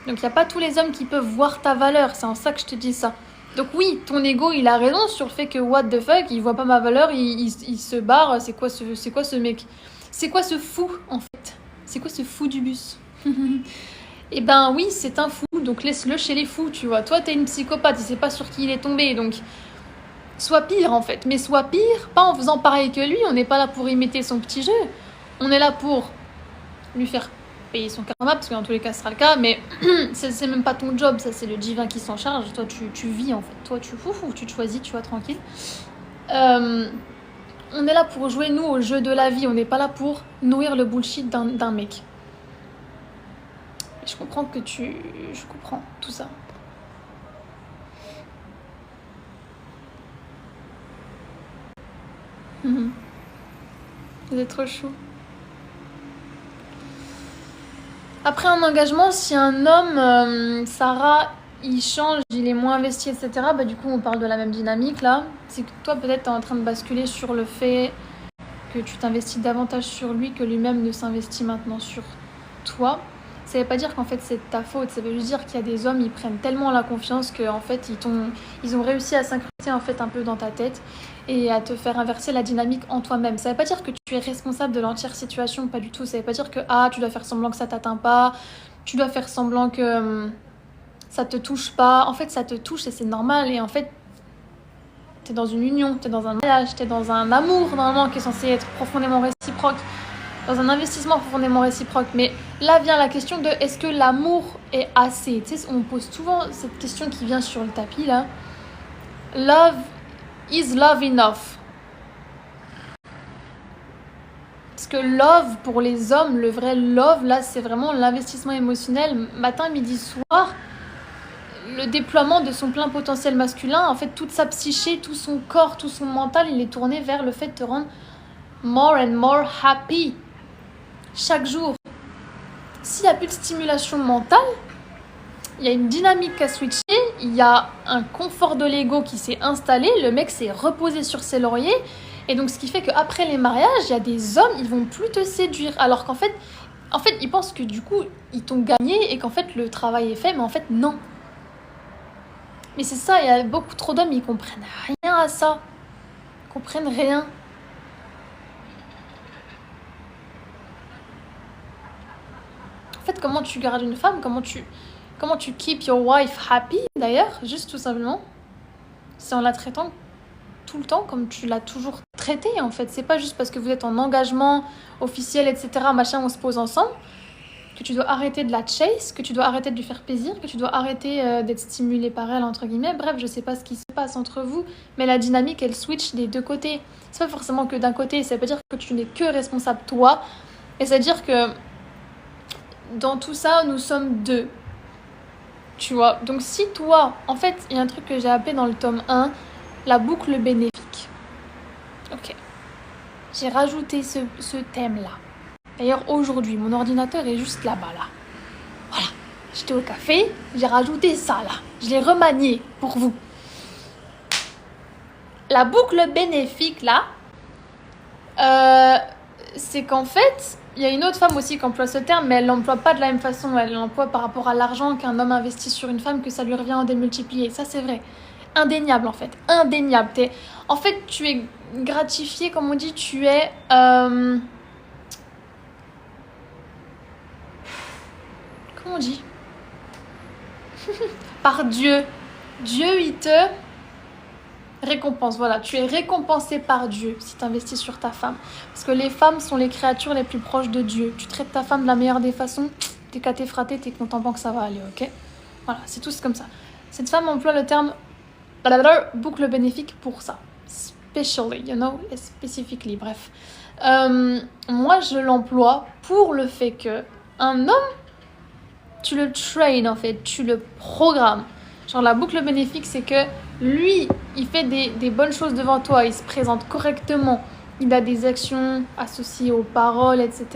S1: Donc il n'y a pas tous les hommes qui peuvent voir ta valeur, c'est en ça que je te dis ça. Donc oui, ton ego, il a raison sur le fait que what the fuck, il voit pas ma valeur, il se barre, c'est quoi ce mec? C'est quoi ce fou, en fait? C'est quoi ce fou du bus? Eh ben oui, c'est un fou, donc laisse-le chez les fous, tu vois. Toi, t'es une psychopathe, il sait pas sur qui il est tombé, donc sois pire, en fait. Mais sois pire, pas en faisant pareil que lui, on n'est pas là pour imiter son petit jeu. On est là pour lui faire payer son karma, parce que dans tous les cas, ce sera le cas, mais c'est même pas ton job, ça, c'est le divin qui s'en charge. Toi, tu vis, en fait. Toi, tu te choisis, tu vois, tranquille. On est là pour jouer, nous, au jeu de la vie. On n'est pas là pour nourrir le bullshit d'un mec. Et je comprends je comprends tout ça. Vous êtes trop chou. Après un engagement, si un homme, Sarah, il change, il est moins investi, etc., bah du coup, on parle de la même dynamique, là. C'est que toi, peut-être, t'es en train de basculer sur le fait que tu t'investis davantage sur lui que lui-même ne s'investit maintenant sur toi. Ça veut pas dire qu'en fait, c'est de ta faute. Ça veut juste dire qu'il y a des hommes, ils prennent tellement la confiance qu'en fait, ils ont réussi à s'incruster en fait un peu dans ta tête et à te faire inverser la dynamique en toi-même. Ça veut pas dire que tu es responsable de l'entière situation, pas du tout. Ça veut pas dire que tu dois faire semblant que ça t'atteint pas, tu dois faire semblant que ça te touche pas. En fait, ça te touche et c'est normal. Et en fait, t'es dans une union, t'es dans un mariage, t'es dans un amour normalement qui est censé être profondément réciproque, dans un investissement profondément réciproque. Mais là vient la question de est-ce que l'amour est assez? Tu sais, on pose souvent cette question qui vient sur le tapis là. Is love enough? Parce que love, pour les hommes, le vrai love, là, c'est vraiment l'investissement émotionnel, matin, midi, soir, le déploiement de son plein potentiel masculin. En fait, toute sa psyché, tout son corps, tout son mental, il est tourné vers le fait de te rendre more and more happy chaque jour. S'il n'y a plus de stimulation mentale, il y a une dynamique à switcher, il y a un confort de l'ego qui s'est installé, le mec s'est reposé sur ses lauriers, et donc ce qui fait qu'après les mariages, il y a des hommes, ils vont plus te séduire, alors qu'en fait, ils pensent que du coup, ils t'ont gagné et qu'en fait, le travail est fait, mais en fait, non. Mais c'est ça, il y a beaucoup trop d'hommes, ils comprennent rien à ça. Ils comprennent rien. En fait, comment tu gardes une femme, comment tu keep your wife happy, d'ailleurs, juste tout simplement, c'est en la traitant tout le temps comme tu l'as toujours traitée, en fait. C'est pas juste parce que vous êtes en engagement officiel, etc., machin, on se pose ensemble, que tu dois arrêter de la chase, que tu dois arrêter de lui faire plaisir, que tu dois arrêter d'être stimulé par elle, entre guillemets. Bref, je sais pas ce qui se passe entre vous, mais la dynamique, elle switch des deux côtés. C'est pas forcément que d'un côté, ça veut pas dire que tu n'es que responsable toi, et ça veut dire que dans tout ça, nous sommes deux. Tu vois, donc si toi, en fait, il y a un truc que j'ai appelé dans le tome 1, la boucle bénéfique. Ok. J'ai rajouté ce thème-là. D'ailleurs, aujourd'hui, mon ordinateur est juste là-bas, là. Voilà. J'étais au café, j'ai rajouté ça, là. Je l'ai remanié pour vous. La boucle bénéfique, là, c'est qu'en fait, il y a une autre femme aussi qui emploie ce terme, mais elle l'emploie pas de la même façon. Elle l'emploie par rapport à l'argent qu'un homme investit sur une femme, que ça lui revient en démultiplié. Ça, c'est vrai. Indéniable, en fait. Indéniable. En fait, tu es gratifié, comme on dit, tu es... Comment on dit? Par Dieu. Dieu, il te récompense. Voilà, tu es récompensé par Dieu si tu investis sur ta femme. Parce que les femmes sont les créatures les plus proches de Dieu. Tu traites ta femme de la meilleure des façons, t'es caté fraté, t'es content que ça va aller, ok? Voilà, c'est tous comme ça. Cette femme emploie le terme boucle bénéfique pour ça. Specially, you know, specifically, bref. Moi, je l'emploie pour le fait que un homme, tu le train en fait, tu le programmes. Genre la boucle bénéfique, c'est que lui, il fait des bonnes choses devant toi, il se présente correctement, il a des actions associées aux paroles, etc.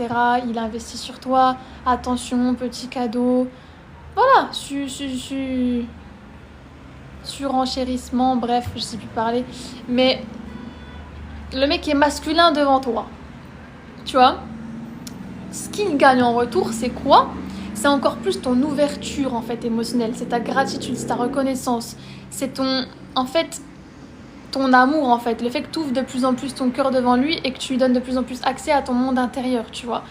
S1: Il investit sur toi, attention, petit cadeau. Voilà, surenchérissement, bref, je sais plus parler. Mais le mec est masculin devant toi, tu vois. Ce qu'il gagne en retour, c'est quoi? C'est encore plus ton ouverture en fait émotionnelle, c'est ta gratitude, c'est ta reconnaissance, c'est en fait ton amour en fait, le fait que tu ouvres de plus en plus ton cœur devant lui et que tu lui donnes de plus en plus accès à ton monde intérieur, tu vois,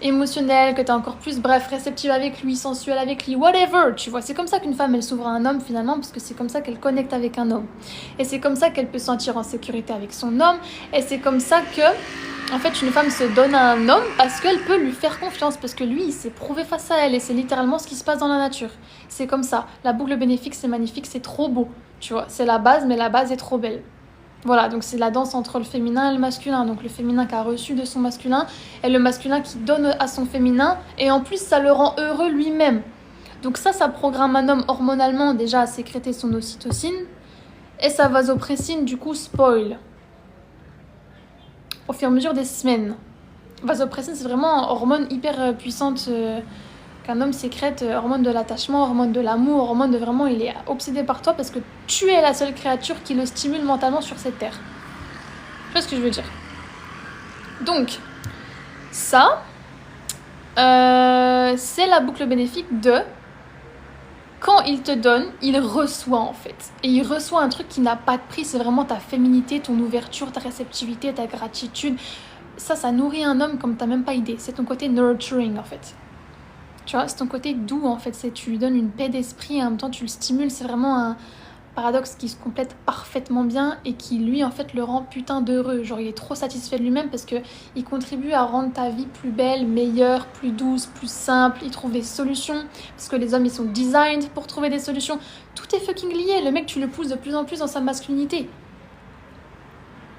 S1: émotionnel, que tu es encore plus, bref, réceptive avec lui, sensuelle avec lui, whatever, tu vois. C'est comme ça qu'une femme elle s'ouvre à un homme finalement, parce que c'est comme ça qu'elle connecte avec un homme et c'est comme ça qu'elle peut se sentir en sécurité avec son homme et c'est comme ça que en fait, une femme se donne à un homme parce qu'elle peut lui faire confiance, parce que lui, il s'est prouvé face à elle, et c'est littéralement ce qui se passe dans la nature. C'est comme ça. La boucle bénéfique, c'est magnifique, c'est trop beau, tu vois. C'est la base, mais la base est trop belle. Voilà, donc c'est la danse entre le féminin et le masculin. Donc le féminin qui a reçu de son masculin, et le masculin qui donne à son féminin, et en plus, ça le rend heureux lui-même. Donc ça programme un homme hormonalement déjà à sécréter son ocytocine, et sa vasopressine, du coup, spoil au fur et à mesure des semaines. Vasopressine, c'est vraiment une hormone hyper puissante qu'un homme sécrète, hormone de l'attachement, hormone de l'amour, hormone de vraiment, il est obsédé par toi parce que tu es la seule créature qui le stimule mentalement sur cette terre. Tu vois ce que je veux dire? Donc, ça, c'est la boucle bénéfique de quand il te donne, il reçoit en fait. Et il reçoit un truc qui n'a pas de prix, c'est vraiment ta féminité, ton ouverture, ta réceptivité, ta gratitude. Ça nourrit un homme comme t'as même pas idée. C'est ton côté nurturing en fait. Tu vois, c'est ton côté doux en fait. Tu lui donnes une paix d'esprit et en même temps tu le stimules. C'est vraiment un paradoxe qui se complète parfaitement bien et qui lui en fait le rend putain d'heureux. Genre il est trop satisfait de lui-même parce que il contribue à rendre ta vie plus belle, meilleure, plus douce, plus simple. Il trouve des solutions parce que les hommes ils sont designed pour trouver des solutions. Tout est fucking lié. Le mec tu le pousses de plus en plus dans sa masculinité.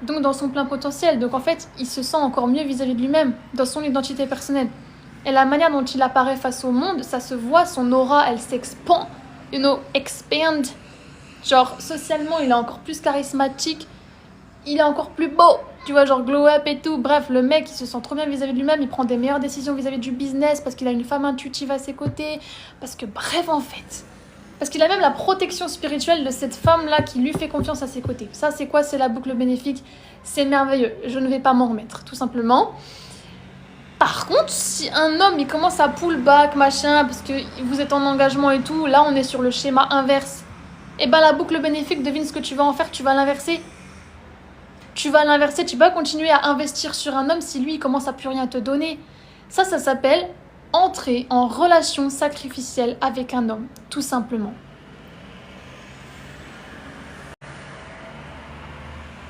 S1: Donc dans son plein potentiel. Donc en fait il se sent encore mieux vis-à-vis de lui-même, dans son identité personnelle. Et la manière dont il apparaît face au monde, ça se voit, son aura elle s'expand, expand. Genre, socialement, il est encore plus charismatique, il est encore plus beau, tu vois, genre glow up et tout. Bref, le mec, il se sent trop bien vis-à-vis de lui-même, il prend des meilleures décisions vis-à-vis du business parce qu'il a une femme intuitive à ses côtés, parce que, bref, en fait, parce qu'il a même la protection spirituelle de cette femme-là qui lui fait confiance à ses côtés. Ça, c'est quoi? C'est la boucle bénéfique, c'est merveilleux, je ne vais pas m'en remettre, tout simplement. Par contre, si un homme, il commence à pull back, machin, parce que vous êtes en engagement et tout, là, on est sur le schéma inverse. Et ben la boucle bénéfique, devine ce que tu vas en faire, tu vas l'inverser. Tu vas continuer à investir sur un homme si lui il commence à plus rien te donner. Ça s'appelle entrer en relation sacrificielle avec un homme, tout simplement.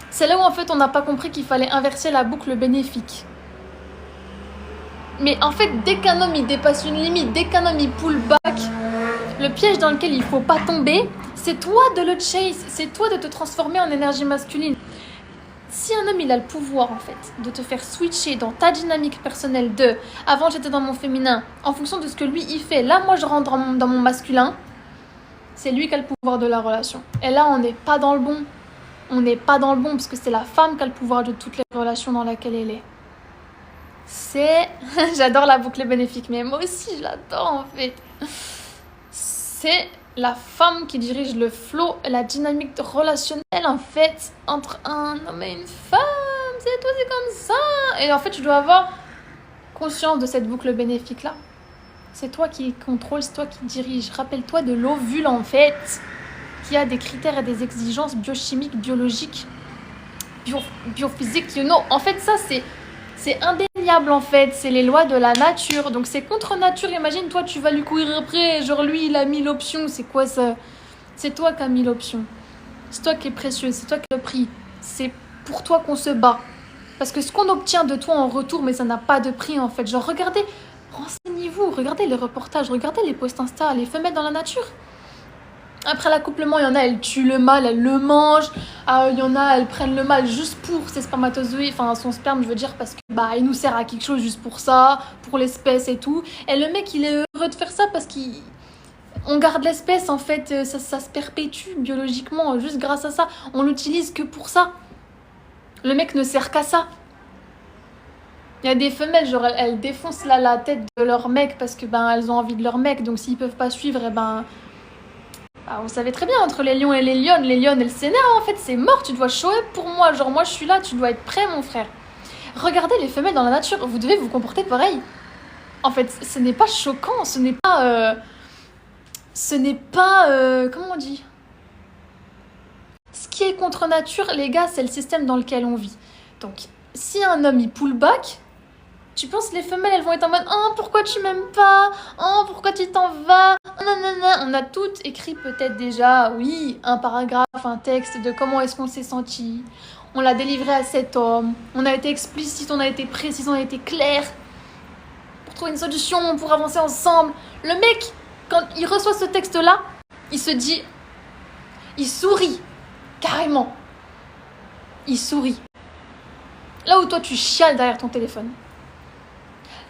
S1: C'est là où en fait on n'a pas compris qu'il fallait inverser la boucle bénéfique. Mais en fait, dès qu'un homme il dépasse une limite, dès qu'un homme il pull back, le piège dans lequel il faut pas tomber, c'est toi de le chase, c'est toi de te transformer en énergie masculine. Si un homme il a le pouvoir en fait de te faire switcher dans ta dynamique personnelle de avant j'étais dans mon féminin, en fonction de ce que lui il fait, là moi je rentre dans mon masculin, c'est lui qui a le pouvoir de la relation. Et là on n'est pas dans le bon. On n'est pas dans le bon parce que c'est la femme qui a le pouvoir de toutes les relations dans lesquelles elle est. J'adore la boucle bénéfique, mais moi aussi je l'adore en fait. C'est la femme qui dirige le flow, la dynamique relationnelle en fait entre un homme et une femme. C'est tout, c'est comme ça. Et en fait, tu dois avoir conscience de cette boucle bénéfique là. C'est toi qui contrôle, c'est toi qui dirige. Rappelle-toi de l'ovule en fait, qui a des critères et des exigences biochimiques, biologiques, biophysiques, En fait, ça c'est indéniable en fait, c'est les lois de la nature. Donc c'est contre nature, imagine toi tu vas lui courir après, genre lui il a mis l'option, c'est quoi ça? C'est toi qui as mis l'option. C'est toi qui es précieux, c'est toi qui as le prix. C'est pour toi qu'on se bat. Parce que ce qu'on obtient de toi en retour, mais ça n'a pas de prix en fait. Genre regardez, renseignez-vous, regardez les reportages, regardez les posts Insta, les femelles dans la nature. Après l'accouplement, il y en a, elles tuent le mâle, elles le mangent. Il y en a, elles prennent le mâle juste pour ses spermatozoïdes, enfin son sperme, je veux dire, parce que il nous sert à quelque chose juste pour ça, pour l'espèce et tout. Et le mec, il est heureux de faire ça parce qu'il On garde l'espèce, en fait, ça se perpétue biologiquement, juste grâce à ça. On l'utilise que pour ça. Le mec ne sert qu'à ça. Il y a des femelles, genre, elles défoncent la tête de leur mec parce que, elles ont envie de leur mec. Donc, s'ils peuvent pas suivre, vous savez très bien, entre les lionnes, les lionnes, elles s'énervent, en fait, c'est mort. Tu dois show up pour moi. Genre, moi, je suis là, tu dois être prêt, mon frère. Regardez les femelles dans la nature, vous devez vous comporter pareil. En fait, ce n'est pas choquant, ce n'est pas... comment on dit? Ce qui est contre nature, les gars, c'est le système dans lequel on vit. Donc, si un homme, il pull back, tu penses les femelles, elles vont être en mode « Oh, pourquoi tu m'aimes pas? Oh, pourquoi tu t'en vas? » On a toutes écrit peut-être déjà, oui, un paragraphe, un texte de comment est-ce qu'on s'est senti. On l'a délivré à cet homme. On a été explicite, on a été précis, on a été clair. Pour trouver une solution, pour avancer ensemble. Le mec, quand il reçoit ce texte-là, il se dit... Il sourit. Carrément. Il sourit. Là où toi, tu chiales derrière ton téléphone.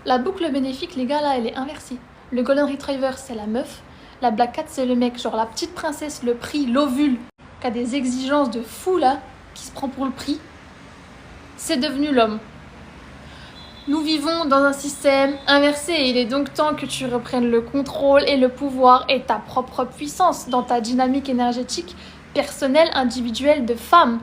S1: La boucle bénéfique, les gars, là, elle est inversée. Le Golden Retriever, c'est la meuf. La Black Cat, c'est le mec. Genre la petite princesse, le prix, l'ovule, qui a des exigences de fou, là, qui se prend pour le prix. C'est devenu l'homme. Nous vivons dans un système inversé. Il est donc temps que tu reprennes le contrôle et le pouvoir et ta propre puissance dans ta dynamique énergétique personnelle, individuelle de femme.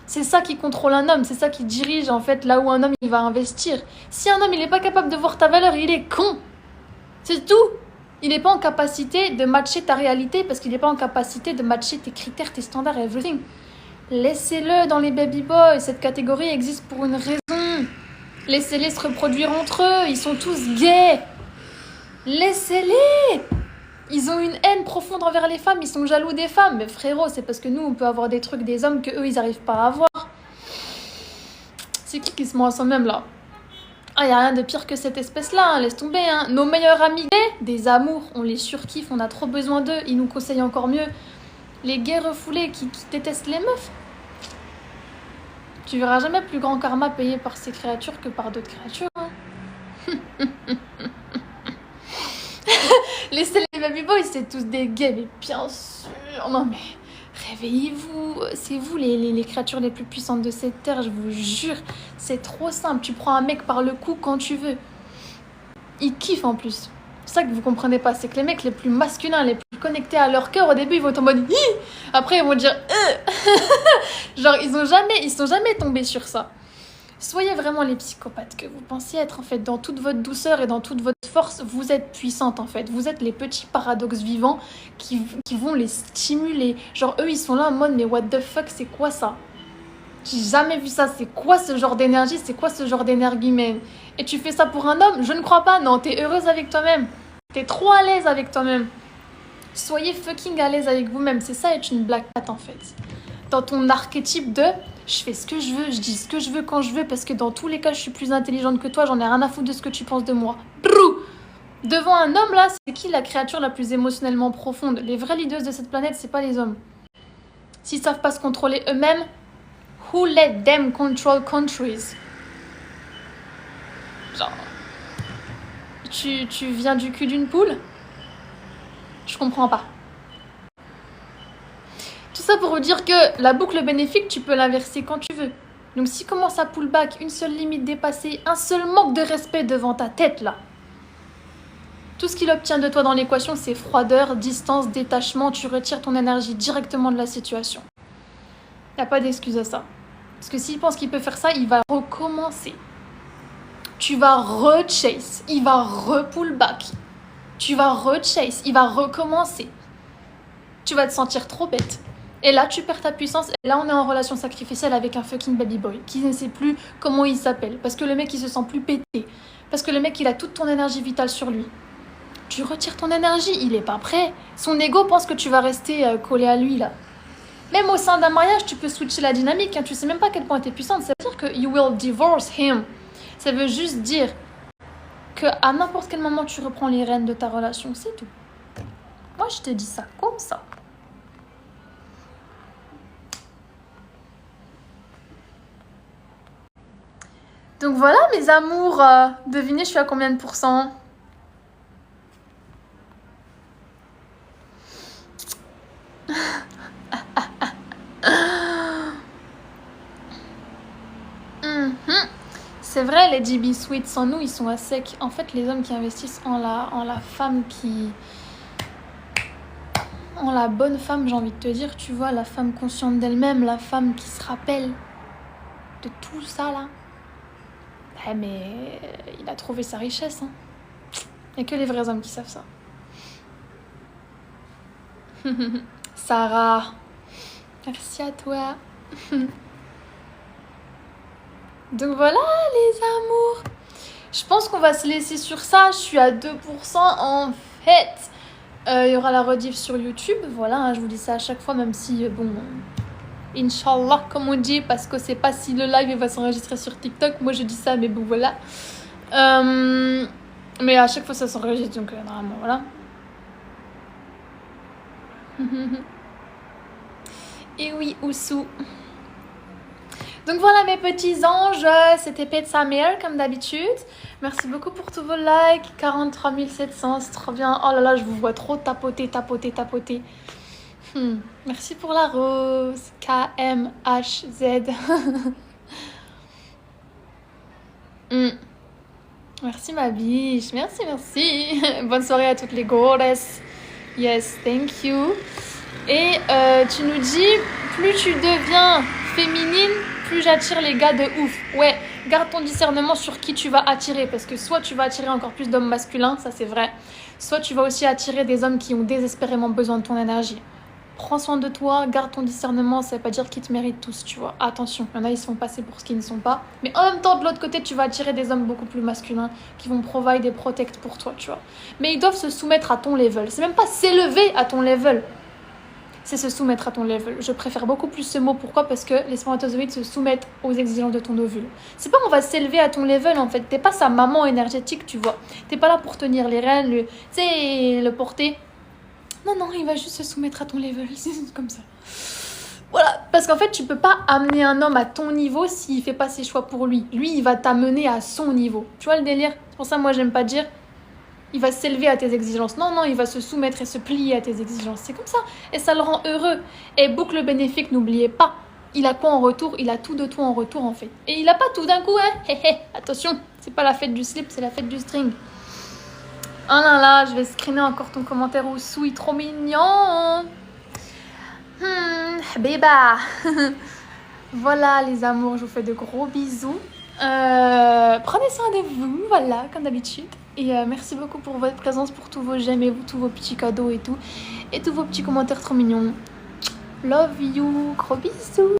S1: C'est ça qui contrôle un homme, c'est ça qui dirige en fait là où un homme il va investir. Si un homme il n'est pas capable de voir ta valeur, il est con. C'est tout. Il n'est pas en capacité de matcher ta réalité parce qu'il n'est pas en capacité de matcher tes critères, tes standards, everything. Laissez-le dans les baby boys. Cette catégorie existe pour une raison. Laissez-les se reproduire entre eux. Ils sont tous gays. Laissez-les. Ils ont une haine profonde envers les femmes. Ils sont jaloux des femmes. Mais frérot, c'est parce que nous, on peut avoir des trucs des hommes que eux, ils n'arrivent pas à avoir. C'est qui se ment à soi-même, là? Ah, y a rien de pire que cette espèce-là. Laisse tomber, hein. Nos meilleurs amis gays, des amours. On les surkiffe. On a trop besoin d'eux. Ils nous conseillent encore mieux. Les gays refoulés qui détestent les meufs. Tu verras jamais plus grand karma payé par ces créatures que par d'autres créatures. Hein. Laissez les baby boys, c'est tous des gays, mais bien sûr. Non mais, réveillez-vous. C'est vous les créatures les plus puissantes de cette terre, je vous jure. C'est trop simple. Tu prends un mec par le cou quand tu veux. Il kiffe en plus. C'est ça que vous comprenez pas, c'est que les mecs les plus masculins, les plus connectés à leur cœur, au début ils vont être en mode hi. Après ils vont dire genre ils sont jamais tombés sur ça. Soyez vraiment les psychopathes que vous pensiez être en fait. Dans toute votre douceur et dans toute votre force, vous êtes puissante en fait. Vous êtes les petits paradoxes vivants qui vont les stimuler. Genre eux ils sont là en mode mais what the fuck, c'est quoi ça? J'ai jamais vu ça, c'est quoi ce genre d'énergie? C'est quoi ce genre d'énergie, man? Et tu fais ça pour un homme? Je ne crois pas, non, t'es heureuse avec toi-même. T'es trop à l'aise avec toi-même. Soyez fucking à l'aise avec vous-même, c'est ça être une black cat en fait. Dans ton archétype de je fais ce que je veux, je dis ce que je veux quand je veux, parce que dans tous les cas je suis plus intelligente que toi, j'en ai rien à foutre de ce que tu penses de moi. Brrr. Devant un homme là, c'est qui la créature la plus émotionnellement profonde? Les vraies leaders de cette planète, c'est pas les hommes. S'ils savent pas se contrôler eux-mêmes, who let them control countries? Genre, tu viens du cul d'une poule? Je comprends pas. Tout ça pour vous dire que la boucle bénéfique, tu peux l'inverser quand tu veux. Donc si commence à pull back, une seule limite dépassée, un seul manque de respect devant ta tête là, tout ce qu'il obtient de toi dans l'équation, c'est froideur, distance, détachement, tu retires ton énergie directement de la situation. Il n'y a pas d'excuse à ça. Parce que s'il pense qu'il peut faire ça, il va recommencer. Tu vas re-chase, il va re-pull back. Tu vas re-chase, il va recommencer. Tu vas te sentir trop bête. Et là, tu perds ta puissance. Et là, on est en relation sacrificielle avec un fucking baby boy qui ne sait plus comment il s'appelle. Parce que le mec, il se sent plus pété. Parce que le mec, il a toute ton énergie vitale sur lui. Tu retires ton énergie, il est pas prêt. Son ego pense que tu vas rester collé à lui, là. Même au sein d'un mariage, tu peux switcher la dynamique. Hein. Tu sais même pas à quel point tu es puissante. Ça veut dire que you will divorce him. Ça veut juste dire qu'à n'importe quel moment, tu reprends les rênes de ta relation. C'est tout. Moi, je te dis ça comme ça. Donc voilà, mes amours. Devinez, je suis à combien de pourcents? vrai, les GB Sweet sans nous, ils sont à sec. En fait, les hommes qui investissent en la femme qui... En la bonne femme, j'ai envie de te dire, tu vois, la femme consciente d'elle-même, la femme qui se rappelle de tout ça, là. Eh, mais il a trouvé sa richesse, hein. Il n'y a que les vrais hommes qui savent ça. Sarah, merci à toi. Donc voilà, les amours. Je pense qu'on va se laisser sur ça. Je suis à 2%. En fait, il y aura la rediff sur YouTube. Voilà, hein, je vous dis ça à chaque fois, même si, bon, Inch'Allah, comme on dit, parce que c'est pas si le live va s'enregistrer sur TikTok. Moi, je dis ça, mais bon, voilà. Mais à chaque fois, ça s'enregistre, donc normalement, voilà. Et oui, Oussou. Donc voilà mes petits anges, c'était Pizza Mère comme d'habitude. Merci beaucoup pour tous vos likes, 43 700, c'est trop bien. Oh là là, je vous vois trop tapoter. Merci pour la rose, KMHZ. Merci ma biche, merci. Bonne soirée à toutes les goddesses. Yes, thank you. Et tu nous dis, plus tu deviens féminine, plus j'attire les gars de ouf. Ouais, garde ton discernement sur qui tu vas attirer, parce que soit tu vas attirer encore plus d'hommes masculins, ça c'est vrai, soit tu vas aussi attirer des hommes qui ont désespérément besoin de ton énergie. Prends soin de toi, garde ton discernement, ça veut pas dire qu'ils te méritent tous, tu vois. Attention, il y en a, ils se font passer pour ce qu'ils ne sont pas. Mais en même temps, de l'autre côté, tu vas attirer des hommes beaucoup plus masculins qui vont provide et protect pour toi, tu vois. Mais ils doivent se soumettre à ton level. C'est même pas s'élever à ton level. C'est se soumettre à ton level. Je préfère beaucoup plus ce mot. Pourquoi ? Parce que les spermatozoïdes se soumettent aux exigences de ton ovule. C'est pas on va s'élever à ton level en fait. T'es pas sa maman énergétique, tu vois. T'es pas là pour tenir les rênes, le porter. Non, il va juste se soumettre à ton level. C'est comme ça. Voilà. Parce qu'en fait, tu peux pas amener un homme à ton niveau s'il fait pas ses choix pour lui. Lui, il va t'amener à son niveau. Tu vois le délire ? C'est pour ça moi, j'aime pas dire il va s'élever à tes exigences. Non, il va se soumettre et se plier à tes exigences. C'est comme ça. Et ça le rend heureux. Et boucle bénéfique, n'oubliez pas. Il a quoi en retour ? Il a tout de toi en retour, en fait. Et il a pas tout d'un coup, hein. Attention, c'est pas la fête du slip, c'est la fête du string. Oh là là, je vais screener encore ton commentaire au sous, il est trop mignon. Béba. Voilà, les amours, je vous fais de gros bisous. Prenez soin de vous, voilà, comme d'habitude. Et merci beaucoup pour votre présence, pour tous vos j'aime et tous vos petits cadeaux et tout. Et tous vos petits commentaires trop mignons. Love you, gros bisous.